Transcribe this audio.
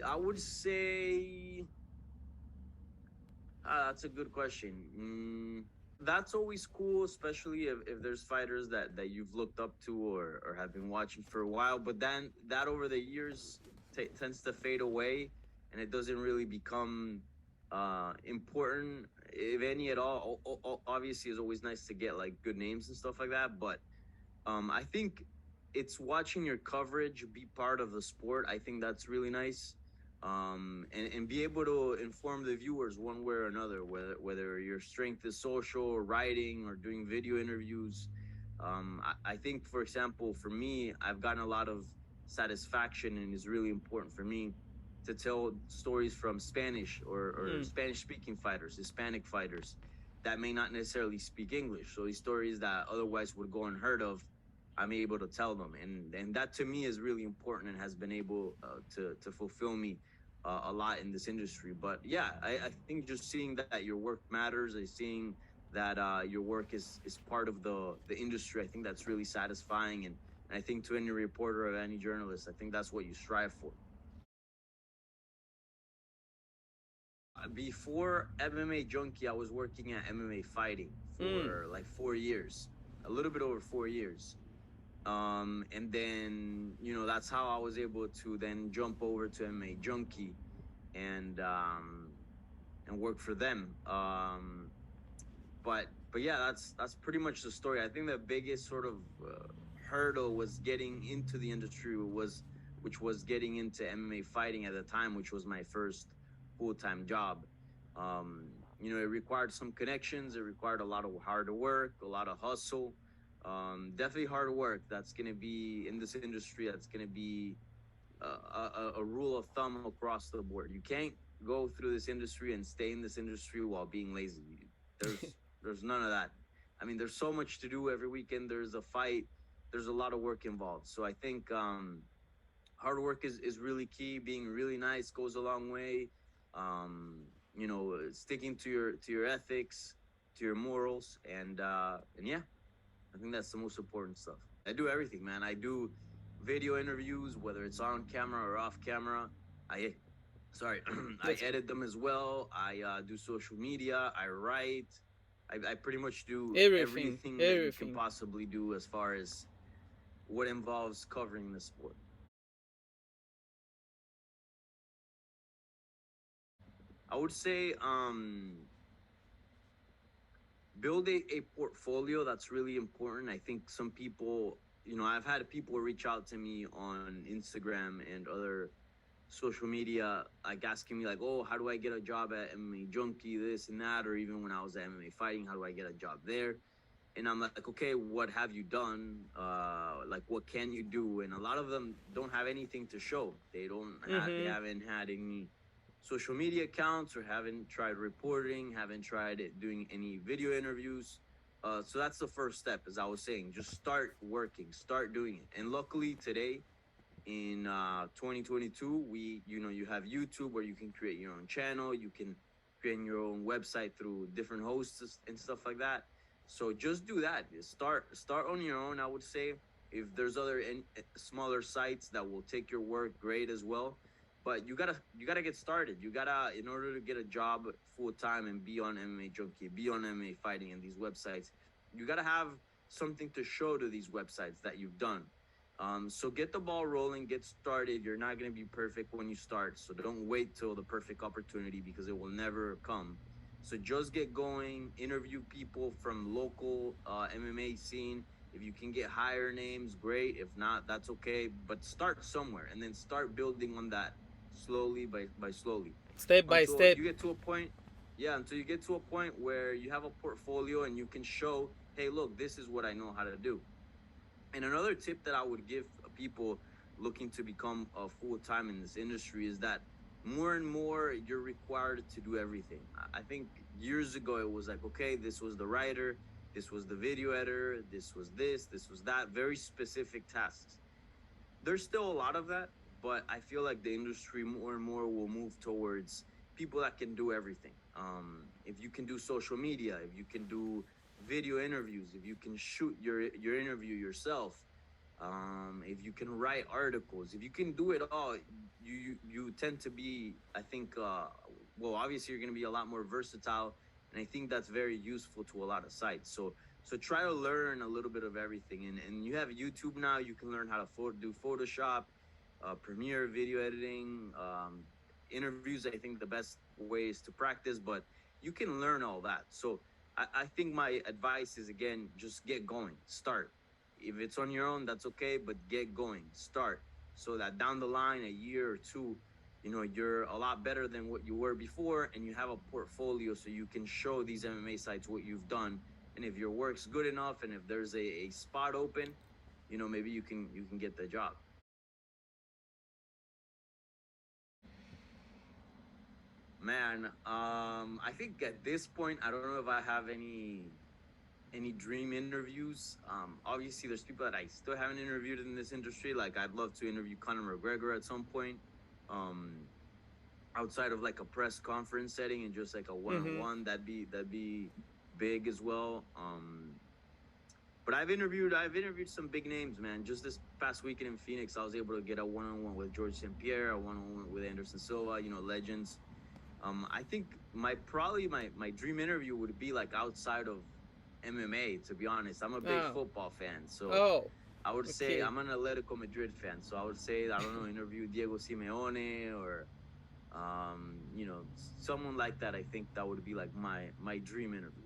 I would say that's a good question. That's always cool, especially if there's fighters that you've looked up to or have been watching for a while. But then that over the years tends to fade away, and it doesn't really become important, if any at all. Obviously, it's always nice to get like good names and stuff like that. But I think it's watching your coverage be part of the sport. I think that's really nice. And be able to inform the viewers one way or another, whether your strength is social or writing or doing video interviews. I think, for example, for me, I've gotten a lot of satisfaction, and it's really important for me to tell stories from Spanish or Mm. Spanish speaking fighters, Hispanic fighters that may not necessarily speak English. So these stories that otherwise would go unheard of, I'm able to tell them, and that to me is really important and has been able to fulfill me a lot in this industry. But yeah, I think just seeing that your work matters, and seeing that your work is part of the industry, I think that's really satisfying. And I think to any reporter or any journalist, I think that's what you strive for. Before MMA Junkie, I was working at MMA Fighting Mm. for like 4 years, a little bit over 4 years. And then that's how I was able to then jump over to MMA Junkie and work for them. But yeah, that's pretty much the story. I think the biggest sort of hurdle was getting into the industry, which was getting into MMA fighting at the time, which was my first full-time job. It required some connections. It required a lot of hard work, a lot of hustle. Definitely hard work. That's gonna be in this industry. That's gonna be a rule of thumb across the board. You can't go through this industry and stay in this industry while being lazy. There's none of that. I mean, there's so much to do every weekend. There's a fight. There's a lot of work involved. So I think hard work is really key. Being really nice goes a long way. Sticking to your ethics, to your morals, and yeah, I think that's the most important stuff. I do everything, man. I do video interviews, whether it's on camera or off camera. I sorry, I That's edit them as well. I do social media. I write. I pretty much do everything, everything that you can everything. possibly do as far as what involves covering the sport. I would say build a portfolio. That's really important. I think some people, I've had people reach out to me on Instagram and other social media, like asking me like, oh, how do I get a job at MMA Junkie, this and that, or even when I was at MMA Fighting, how do I get a job there? And I'm like, okay, what have you done? Like, what can you do? And a lot of them don't have anything to show. They Mm-hmm. haven't had any social media accounts, or haven't tried reporting, haven't tried doing any video interviews. So that's the first step, as I was saying. Just start working, start doing it. And luckily today, in 2022, you have YouTube where you can create your own channel. You can create your own website through different hosts and stuff like that. So just do that. Start on your own, I would say. If there's other smaller sites that will take your work, great as well. But you gotta get started. You gotta, in order to get a job full time and be on MMA Junkie, be on MMA Fighting and these websites, you gotta have something to show to these websites that you've done. So get the ball rolling, get started. You're not going to be perfect when you start. So don't wait till the perfect opportunity, because it will never come. So just get going, interview people from local MMA scene. If you can get higher names, great. If not, that's okay. But start somewhere, and then start building on that slowly by slowly Step by until step. you get to a point. Yeah, until you get to a point where you have a portfolio and you can show, hey, look, this is what I know how to do. And another tip that I would give people looking to become full time in this industry is that more and more you're required to do everything. I think years ago it was like, okay, this was the writer, this was the video editor, this was that, very specific tasks. There's still a lot of that, but I feel like the industry more and more will move towards people that can do everything. If you can do social media, if you can do video interviews, if you can shoot your interview yourself, if you can write articles, if you can do it all, you tend to be, I think, well, obviously you're going to be a lot more versatile, and I think that's very useful to a lot of sites. So try to learn a little bit of everything, and you have YouTube now. You can learn how to do Photoshop, Premiere, video editing, interviews. I think the best way is to practice, but you can learn all that. So I think my advice is, again, just get going, start. If it's on your own, that's okay, but get going, start, so that down the line, a year or two, you know, you're a lot better than what you were before, and you have a portfolio so you can show these MMA sites what you've done. And if your work's good enough, and if there's a spot open, you know, maybe you can get the job. Man, I think at this point, I don't know if I have any dream interviews. Obviously, there's people that I still haven't interviewed in this industry. Like, I'd love to interview Conor McGregor at some point, outside of like a press conference setting and just like a one-on-one. That'd be big as well. But I've interviewed some big names, man. Just this past weekend in Phoenix, I was able to get a one-on-one with George St. Pierre, a one-on-one with Anderson Silva. You know, legends. I think my dream interview would be like outside of MMA, to be honest. I'm a big football fan, so I would say I'm an Atletico Madrid fan. So I would say, I don't know, interview Diego Simeone or you know, someone like that. I think that would be like my dream interview.